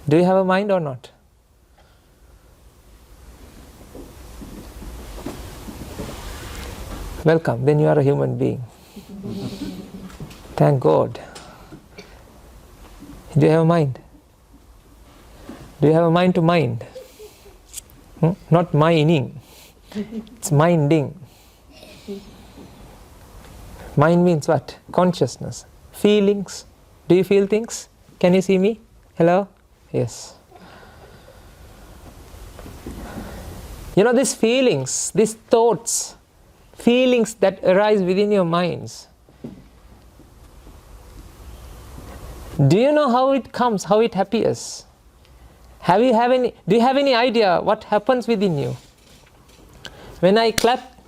Do you have a mind or not? Welcome, then you are a human being. Thank God. Do you have a mind? Do you have a mind to mind? Not mining, it's minding. Mind means what? Consciousness. Feelings. Do you feel things? Can you see me? Hello? Yes. You know, these feelings, these thoughts, feelings that arise within your minds. Do you know how it comes, how it appears? Do you have any idea what happens within you? When I clap,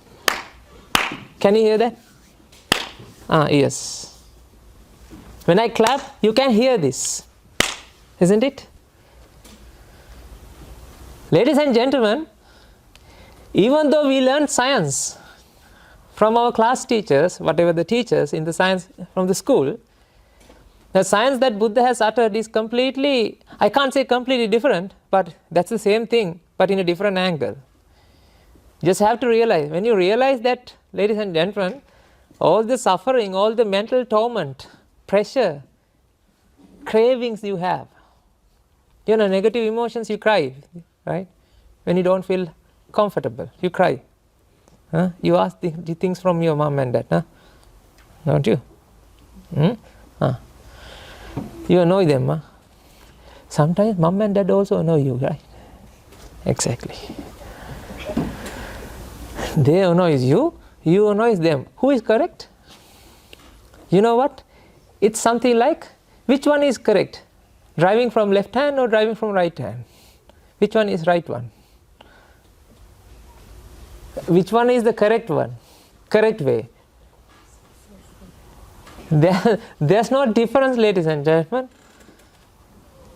can you hear that? Yes. When I clap, you can hear this, isn't it? Ladies and gentlemen, even though we learn science from our class teachers, whatever the teachers in the science from the school, the science that Buddha has uttered is completely, I can't say completely different, but that's the same thing, but in a different angle. Just have to realize, when you realize that, ladies and gentlemen, all the suffering, all the mental torment, pressure, cravings you have, you know, negative emotions, you cry, right? When you don't feel comfortable, you cry. You ask the things from your mom and dad, don't you? You annoy them. Sometimes mom and dad also annoy you, right? Exactly. They annoy you, you annoy them. Who is correct? You know what? It's something like, which one is correct? Driving from left hand or driving from right hand? Which one is right one? Which one is the correct one? Correct way? There's no difference, ladies and gentlemen.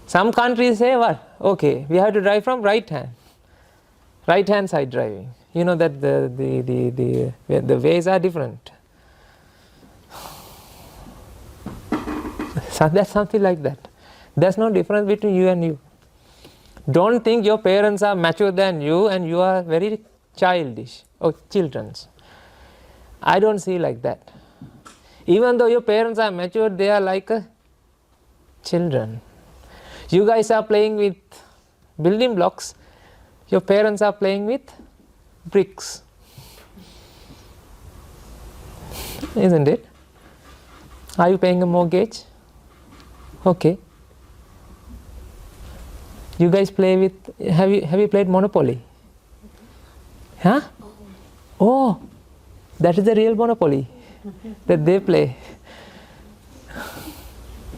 Some countries say what? Okay, we have to drive from right hand side driving. You know that the ways are different. So that's something like that. There's no difference between you and you. Don't think your parents are mature than you and you are very childish or children's. I don't see like that. Even though your parents are mature, they are like children. You guys are playing with building blocks, your parents are playing with bricks. Isn't it? Are you paying a mortgage? Okay. You guys play with, have you played Monopoly? Huh? Oh, that is the real Monopoly that they play.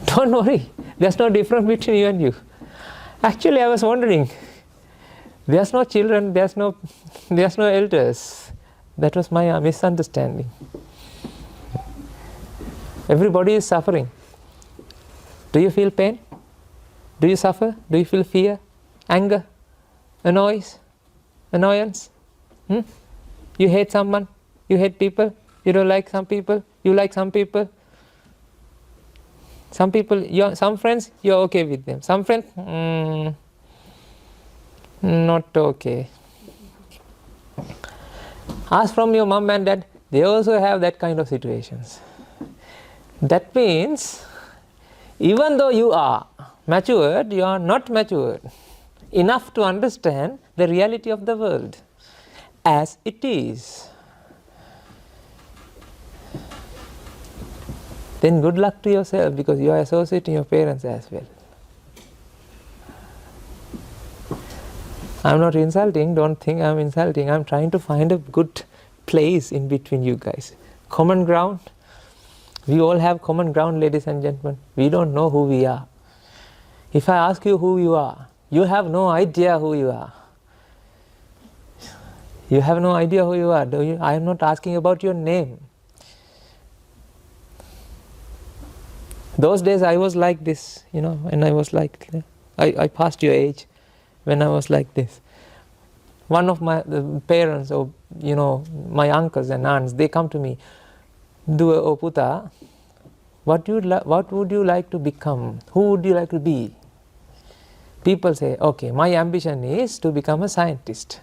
Don't worry, there's no difference between you and you. Actually, I was wondering, there's no children, there's no elders. That was my misunderstanding. Everybody is suffering. Do you feel pain? Do you suffer? Do you feel fear, anger, annoyance? You hate someone? You hate people? You don't like some people? You like some people? Some people, some friends, you're okay with them. Some friends, not okay. Ask from your mom and dad, they also have that kind of situations. That means, even though you are matured, you are not matured enough to understand the reality of the world as it is. Then good luck to yourself, because you are associating your parents as well. I'm not insulting, don't think I'm insulting. I'm trying to find a good place in between you guys. Common ground. We all have common ground, ladies and gentlemen. We don't know who we are. If I ask you who you are, you have no idea who you are. You have no idea who you are, do you? I am not asking about your name. Those days I was like this, you know, when I was like, I passed your age when I was like this. One of my parents, or you know, my uncles and aunts, they come to me, "Oh Puta, what would you like to become? Who would you like to be People say, okay, my ambition is to become a scientist.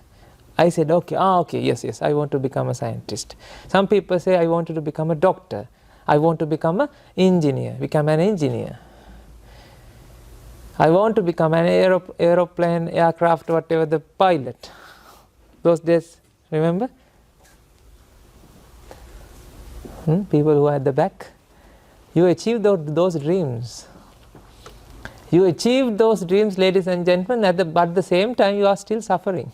I said, okay, yes, I want to become a scientist. Some people say, I wanted to become a doctor. I want to become an engineer, I want to become an aeroplane, aircraft, whatever, the pilot. Those days, remember? People who are at the back. You achieved those dreams. You achieved those dreams, ladies and gentlemen, but at the same time you are still suffering.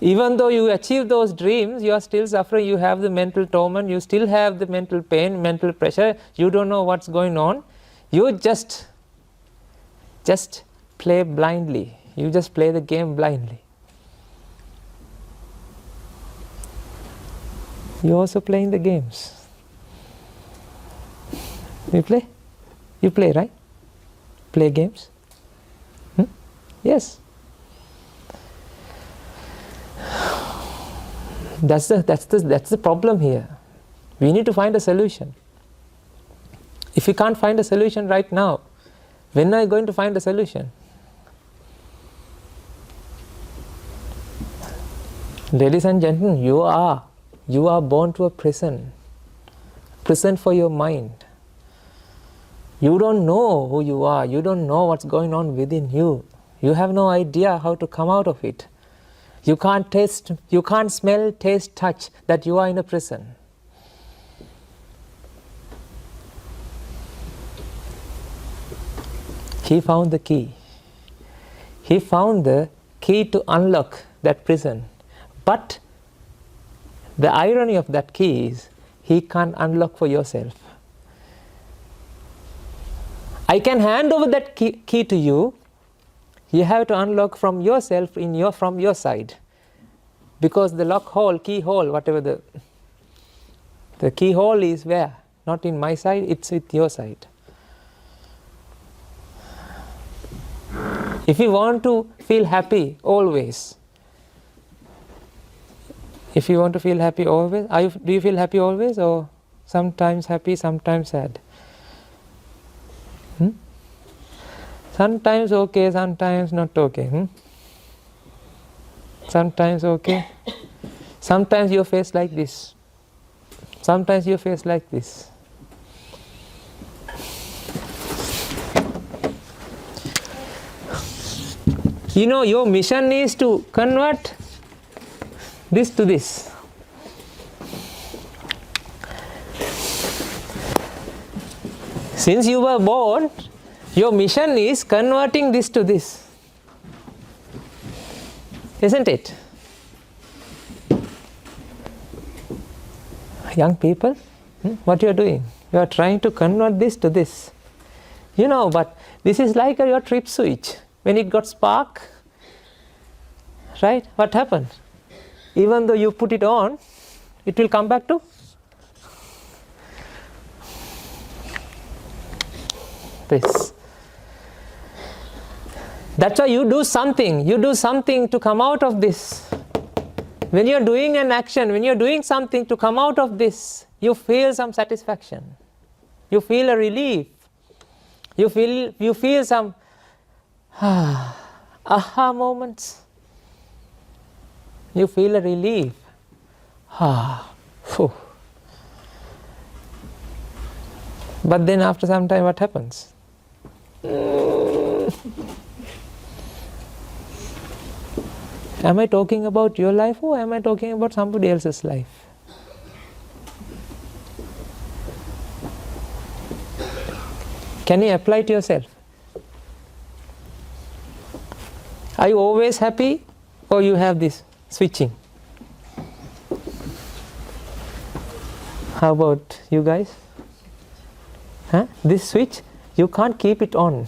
Even though you achieve those dreams, you are still suffering. You have the mental torment, you still have the mental pain, mental pressure. You don't know what's going on. You just play blindly. You just play the game blindly. You're also playing the games. You play? You play, right? Play games? Yes. That's the problem here. We need to find a solution. If you can't find a solution right now, when are you going to find a solution? Ladies and gentlemen, you are born to a prison for your mind. You don't know who you are. You don't know what's going on within you. You have no idea how to come out of it. You can't taste, you can't smell, taste, touch that you are in a prison. He found the key. He found the key to unlock that prison. But the irony of that key is he can't unlock for yourself. I can hand over that key to you. You have to unlock from yourself from your side, because the keyhole, whatever the keyhole is where? Not in my side, it's with your side. If you want to feel happy always, do you feel happy always, or sometimes happy, sometimes sad? Sometimes okay, sometimes not okay. Sometimes okay. Sometimes your face like this. Sometimes your face like this. You know, your mission is to convert this to this. Since you were born, your mission is converting this to this. Isn't it? Young people, what you are doing? You are trying to convert this to this. You know, but this is like your trip switch. When it got spark, right? What happened? Even though you put it on, it will come back to this. That's why you do something. You do something to come out of this. When you're doing an action, when you're doing something to come out of this, you feel some satisfaction. You feel a relief. You feel some aha moments. You feel a relief. But then after some time, what happens? Am I talking about your life, or am I talking about somebody else's life? Can you apply it to yourself? Are you always happy, or you have this switching? How about you guys? This switch, you can't keep it on.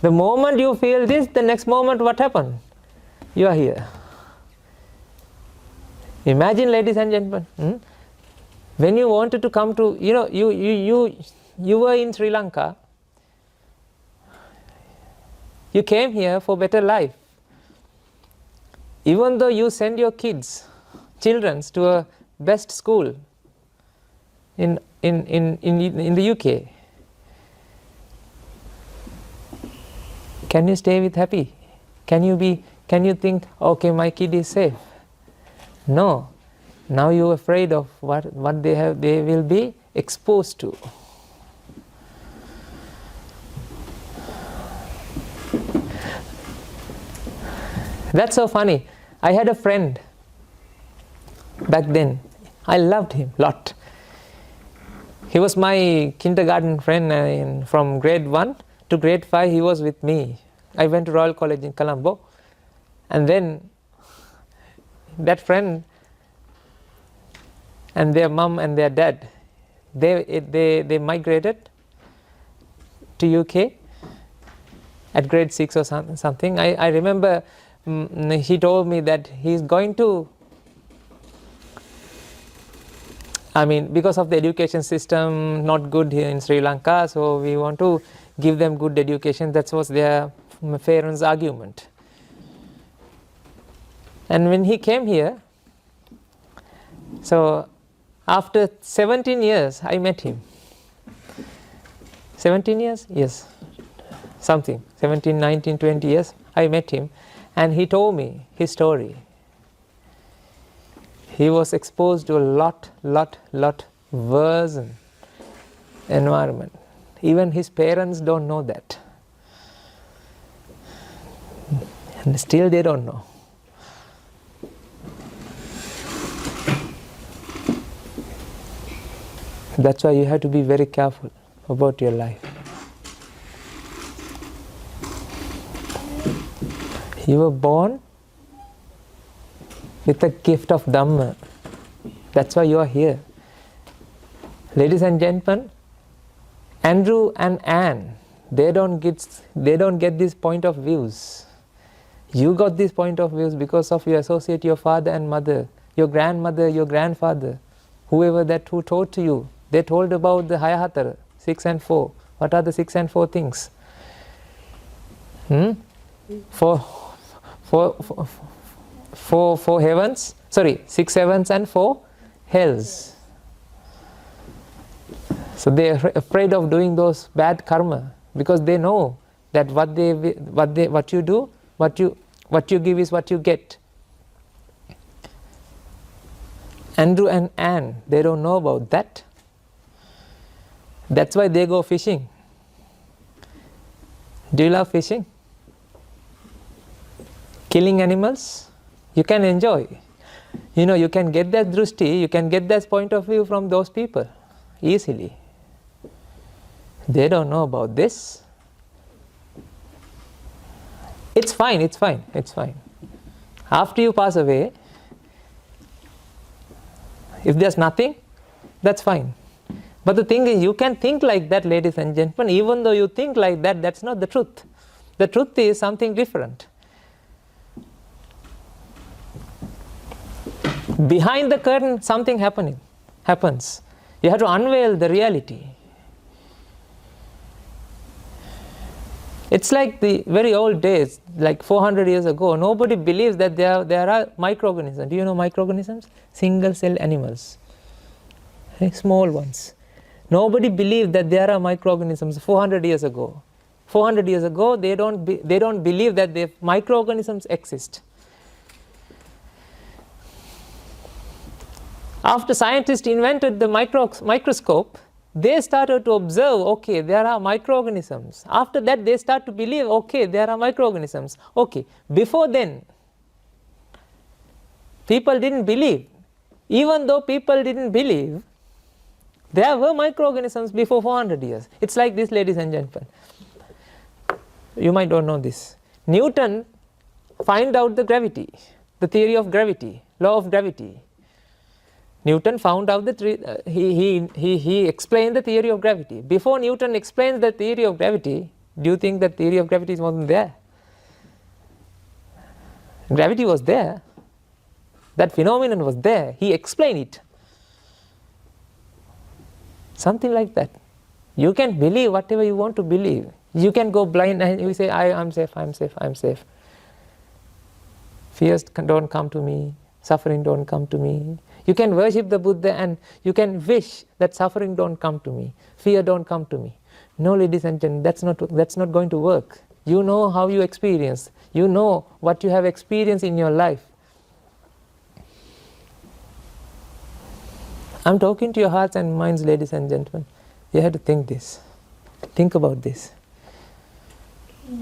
The moment you feel this, the next moment what happened? You are here. Imagine, ladies and gentlemen, when you wanted to come to, you were in Sri Lanka. You came here for better life. Even though you send your children to a best school in the UK, Can you stay with happy? Can you think, okay, my kid is safe? No. Now you're afraid of what they will be exposed to. That's so funny. I had a friend back then. I loved him a lot. He was my kindergarten friend, and from grade 1 to grade 5 he was with me. I went to Royal College in Colombo, and then that friend and their mom and their dad, they migrated to UK at grade 6 or something. I remember he told me that he's going to, because of the education system not good here in Sri Lanka, so we want to give them good education. That was their parents' argument. And when he came here, so after 17 years I met him. 17 years? Yes. Something. 17, 19, 20 years I met him, and he told me his story. He was exposed to a lot worse environment. Even his parents don't know that. And still they don't know. That's why you have to be very careful about your life. You were born with the gift of Dhamma. That's why you are here. Ladies and gentlemen, Andrew and Anne, they don't get this point of views. You got this point of views because of your associate, your father and mother, your grandmother, your grandfather, whoever that who taught to you. They told about the Hayahatara, 6 and 4. What are the 6 and 4 things? Four heavens, 6 heavens and 4 hells. So they are afraid of doing those bad karma because they know that what you do, what you give is what you get. Andrew and Anne, they don't know about that. That's why they go fishing. Do you love fishing? Killing animals? You can enjoy. You can get that drushti, you can get that point of view from those people easily. They don't know about this. It's fine. After you pass away, if there's nothing, that's fine. But the thing is, you can think like that, ladies and gentlemen. Even though you think like that, that's not the truth. The truth is something different. Behind the curtain, something happens. You have to unveil the reality. It's like the very old days, like 400 years ago. Nobody believes that there are microorganisms. Do you know microorganisms? Single cell animals, small ones. Nobody believed that there are microorganisms 400 years ago. 400 years ago, they don't believe that the microorganisms exist. After scientists invented the microscope, they started to observe, okay, there are microorganisms. After that, they start to believe, okay, there are microorganisms. Okay, before then, people didn't believe. Even though people didn't believe, there were microorganisms before 400 years. It's like this, ladies and gentlemen. You might don't know this. Newton found out the gravity, the theory of gravity, law of gravity. Newton found out he explained the theory of gravity. Before Newton explains the theory of gravity, do you think the theory of gravity wasn't there? Gravity was there. That phenomenon was there. He explained it. Something like that. You can believe whatever you want to believe. You can go blind and you say, I'm safe. Fears don't come to me. Suffering don't come to me. You can worship the Buddha and you can wish that suffering don't come to me. Fear don't come to me. No, ladies and gentlemen, that's not going to work. You know how you experience. You know what you have experienced in your life. I'm talking to your hearts and minds, ladies and gentlemen. You have to think this. Think about this.